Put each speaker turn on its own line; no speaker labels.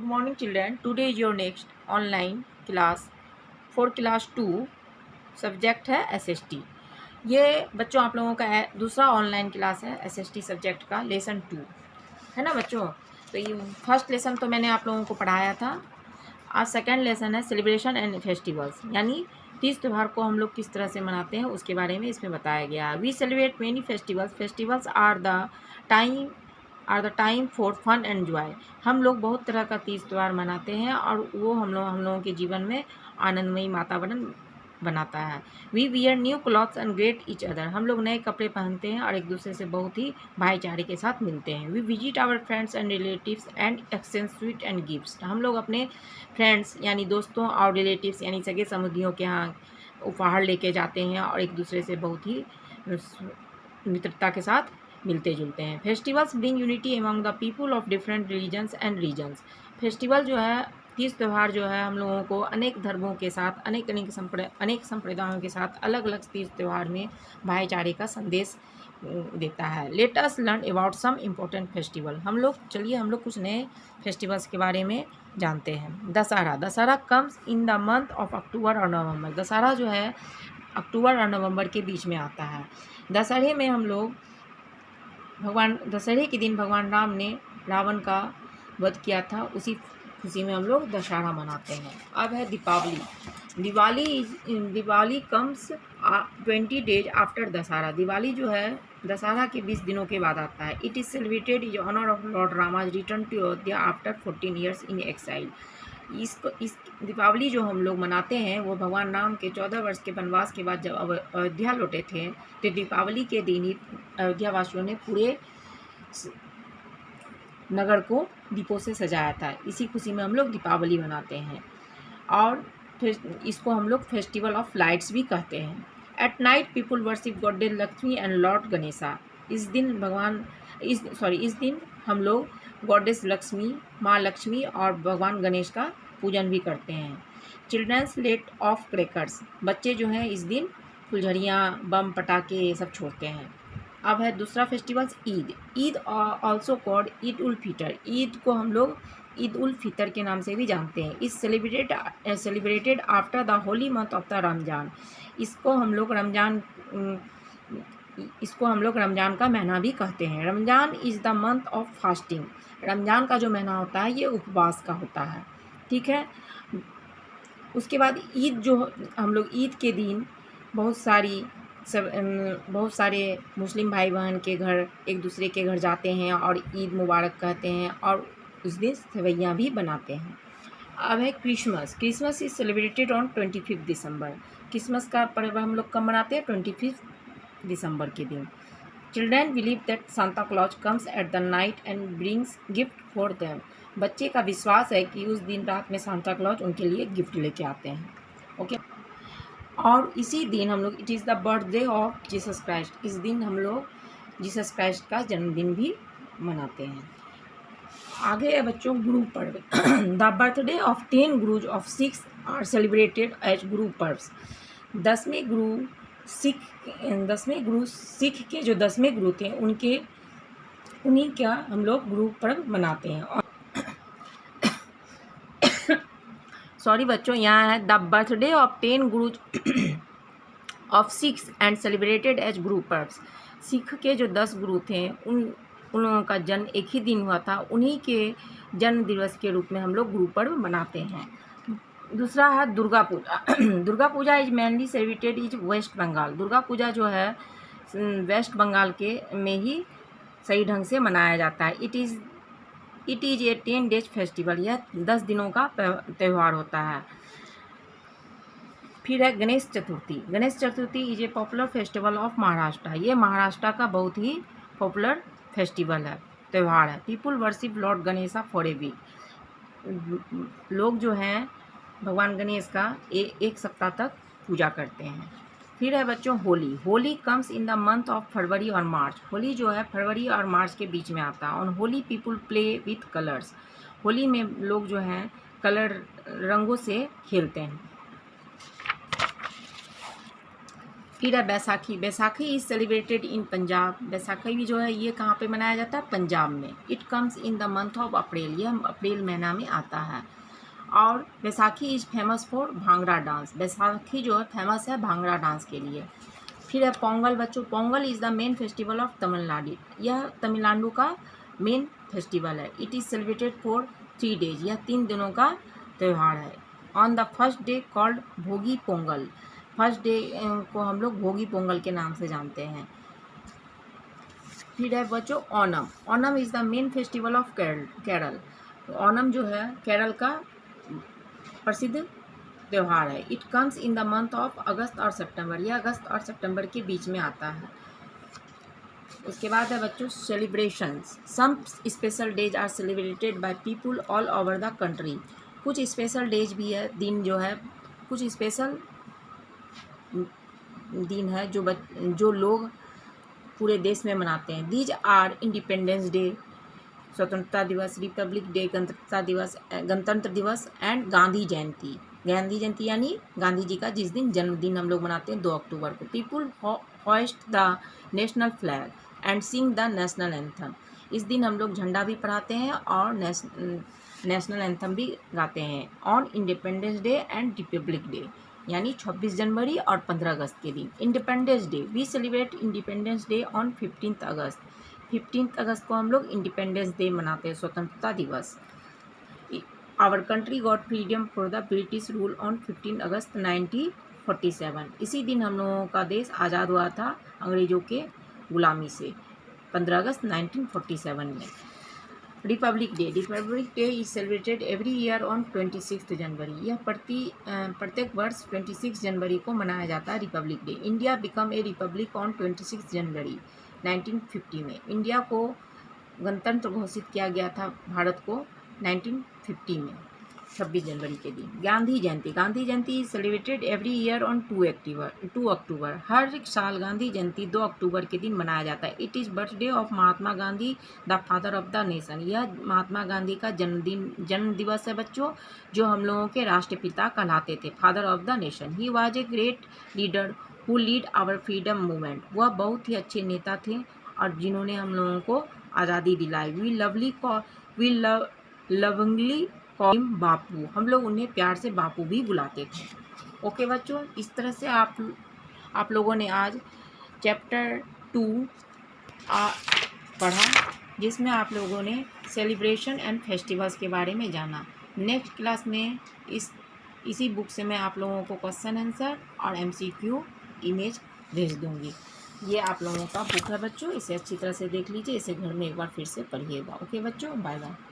morning children. Today is your next online class for class 2 subject है SST। ये बच्चों आप लोगों का दूसरा ऑनलाइन क्लास है SST सब्जेक्ट का लेसन 2 है ना बच्चों। तो ये फर्स्ट लेसन तो मैंने आप लोगों को पढ़ाया था। आज सेकेंड लेसन है सेलिब्रेशन एंड फेस्टिवल्स, यानी तीज त्यौहार को हम लोग किस तरह से मनाते हैं उसके बारे में इसमें बताया गया है। We celebrate many festivals. Festivals are the time for fun and joy. हम लोग बहुत तरह का तीज त्यौहार मनाते हैं और वो हम लोगों के जीवन में आनंदमयी वातावरण बनाता है। We wear new clothes and greet each other. हम लोग नए कपड़े पहनते हैं और एक दूसरे से बहुत ही भाईचारे के साथ मिलते हैं। We visit our friends and relatives and exchange sweet and gifts. हम लोग अपने फ्रेंड्स यानी दोस्तों और रिलेटिव्स यानी सगे संबंधियों के यहाँ उपहार लेके जाते हैं और एक दूसरे से बहुत ही मित्रता के साथ मिलते जुलते हैं। Festivals bring unity among the people of different religions and regions. Festival जो है तीज त्यौहार जो है हम लोगों को अनेक धर्मों के साथ अनेक संप्रदायों के साथ अलग अलग तीज त्यौहार में भाईचारे का संदेश देता है। Let us learn about some important festival. चलिए हम लोग कुछ नए फेस्टिवल्स के बारे में जानते हैं। Dussehra comes in the month of October और नवंबर। दशहरा जो है अक्टूबर और नवंबर के बीच में आता है। दशहरे में हम लोग दशहरे के दिन भगवान राम ने रावण का वध किया था, उसी खुशी में हम लोग दशहरा मनाते हैं। अब है Diwali comes 20 days after Dussehra. Diwali जो है दशहरा के 20 दिनों के बाद आता है। It is celebrated in honour of lord Rama's return to Ayodhya after 14 years in exile. इस दीपावली जो हम लोग मनाते हैं वो भगवान राम के 14 वर्ष के वनवास के बाद जब अयोध्या लौटे थे तो दीपावली के दिन ही अयोध्या वासियों ने पूरे नगर को दीपों से सजाया था। इसी खुशी में हम लोग दीपावली मनाते हैं और फिर इसको हम लोग फेस्टिवल ऑफ लाइट्स भी कहते हैं। At night people worship goddess Lakshmi and Lord Ganesha. इस दिन हम लोग गॉडेस लक्ष्मी, माँ लक्ष्मी और भगवान गणेश का पूजन भी करते हैं। Childrens let off crackers. बच्चे जो हैं इस दिन फुलझड़ियाँ, बम, पटाखे ये सब छोड़ते हैं। अब है दूसरा festivals Eid also called Eid ul Fitr. Eid को हम लोग ईद उल फितर के नाम से भी जानते हैं। इस celebrated after the Holi month of the Ramzan. इसको हम लोग रमजान का महीना भी कहते हैं। Ramzan is the month of fasting. Ramzan का जो महीना होता है ये उपवास का होता है, ठीक है। उसके बाद ईद जो हम लोग ईद के दिन बहुत सारे मुस्लिम भाई बहन के घर एक दूसरे के घर जाते हैं और ईद मुबारक कहते हैं और उस दिन सेवैयाँ भी बनाते हैं। अब है Christmas is celebrated on 25 December. Christmas का पर्व हम लोग कब मनाते हैं? 25 दिसंबर के दिन। Children believe that Santa Claus comes at the night and brings gift for them. बच्चे का विश्वास है कि उस दिन रात में सांता क्लॉज उनके लिए गिफ्ट लेके आते हैं, ओके। और इसी दिन हम लोग it is the birthday of Jesus Christ. इस दिन हम लोग जीसस क्राइस्ट का जन्मदिन भी मनाते हैं। आगे है बच्चों Guru Parv. The birthday of 10 gurus of 6 are celebrated as Guru Parvs. 10वें गुरु सिख के जो 10वें गुरु थे उन्हीं का हम लोग गुरु पर्व मनाते हैं। और सॉरी बच्चों, यहाँ है the birthday of 10 gurus of 6 and celebrated as Guru Parvs. Sikh के जो 10 गुरु थे उन लोगों का जन्म एक ही दिन हुआ था, उन्हीं के जन्म दिवस के रूप में हम लोग गुरु पर्व मनाते हैं। दूसरा है Durga Puja. Durga Puja is mainly celebrated is West Bengal. Durga Puja जो है वेस्ट बंगाल के में ही सही ढंग से मनाया जाता है। It is a 10 days festival. यह 10 दिनों का त्यौहार होता है। फिर है Ganesh Chaturthi is a popular festival of Maharashtra. ये महाराष्ट्र का बहुत ही पॉपुलर फेस्टिवल है, त्यौहार है। People worship lord Ganesha for a week. लोग जो हैं भगवान गणेश का एक सप्ताह तक पूजा करते हैं। फिर है बच्चों Holi comes in the month of February और मार्च। होली जो है फरवरी और मार्च के बीच में आता है। On Holi people play with colours. Holi में लोग जो हैं रंगों से खेलते हैं। फिर है Baisakhi. Baisakhi is celebrated in Punjab. Baisakhi भी जो है ये कहाँ पे मनाया जाता है? पंजाब में। It comes in the month of April, यह अप्रैल महीना में आता है। और Baisakhi is famous for bhangra dance. Baisakhi जो है फेमस है भांगड़ा डांस के लिए। फिर है पोंगल बच्चों। Pongal is the main festival of Tamil Nadu. यह तमिलनाडु का मेन फेस्टिवल है। It is celebrated for 3 days, यह 3 दिनों का त्यौहार है। On the first day called भोगी पोंगल। फर्स्ट डे को हम लोग भोगी पोंगल के नाम से जानते हैं। फिर है बच्चों Onam. Onam is the main festival of Kerala. Onam जो है केरल का प्रसिद्ध त्यौहार है। It comes in the month of अगस्त और सितंबर, यह अगस्त और सितंबर के बीच में आता है। उसके बाद है बच्चों celebrations. Some special days are celebrated by people all over the country. कुछ स्पेशल डेज भी है, दिन जो है कुछ स्पेशल दिन है जो लोग पूरे देश में मनाते हैं। दीज आर इंडिपेंडेंस डे, स्वतंत्रता दिवस, रिपब्लिक डे, गणतंत्र दिवस एंड गांधी जयंती। गांधी जयंती यानी गांधी जी का जिस दिन जन्मदिन हम लोग मनाते हैं 2 अक्टूबर को। People host the national flag and Singh the national anthem. इस दिन हम लोग झंडा भी फहराते हैं और नेशनल एंथम भी गाते हैं। On independence day and republic day यानी 26 जनवरी और 15 अगस्त के दिन। Independence day, we celebrate independence day on 15 August. 15 अगस्त को हम लोग इंडिपेंडेंस डे मनाते हैं, स्वतंत्रता दिवस। Our country got freedom for the British rule on 15 August 1947। इसी दिन हम लोगों का देश आज़ाद हुआ था अंग्रेज़ों के गुलामी से, 15 अगस्त 1947 में। Republic day. Republic day is celebrated every year on 26 जनवरी। यह प्रत्येक वर्ष 26 जनवरी को मनाया जाता है Republic day. India become a Republic on 26 जनवरी 1950 में। इंडिया को गणतंत्र घोषित किया गया था भारत को 1950 में, 26 जनवरी के दिन। Gandhi Jayanti. Gandhi Jayanti is celebrated every year on 2 October. हर साल गांधी जयंती 2 अक्टूबर के दिन मनाया जाता है। It is birthday of Mahatma Gandhi the father of the nation. यह महात्मा गांधी का जन्म दिवस है बच्चों, जो हम लोगों के राष्ट्रपिता कहलाते थे, father of the nation. He was a great leader who lead our freedom movement. वह बहुत ही अच्छे नेता थे और जिन्होंने हम लोगों को आज़ादी दिलाई। वी लवंगली कॉल बापू। हम लोग उन्हें प्यार से बापू भी बुलाते थे। ओके बच्चों, इस तरह से आप लोगों ने आज चैप्टर 2 पढ़ा, जिसमें आप लोगों ने सेलिब्रेशन एंड फेस्टिवल्स के बारे में जाना। नेक्स्ट क्लास में इसी बुक से मैं आप लोगों को क्वेश्चन आंसर और MCQ इमेज भेज दूँगी। ये आप लोगों का बुक है बच्चों, इसे अच्छी तरह से देख लीजिए, इसे घर में एक बार फिर से पढ़िएगा। ओके बच्चों, बाय बाय।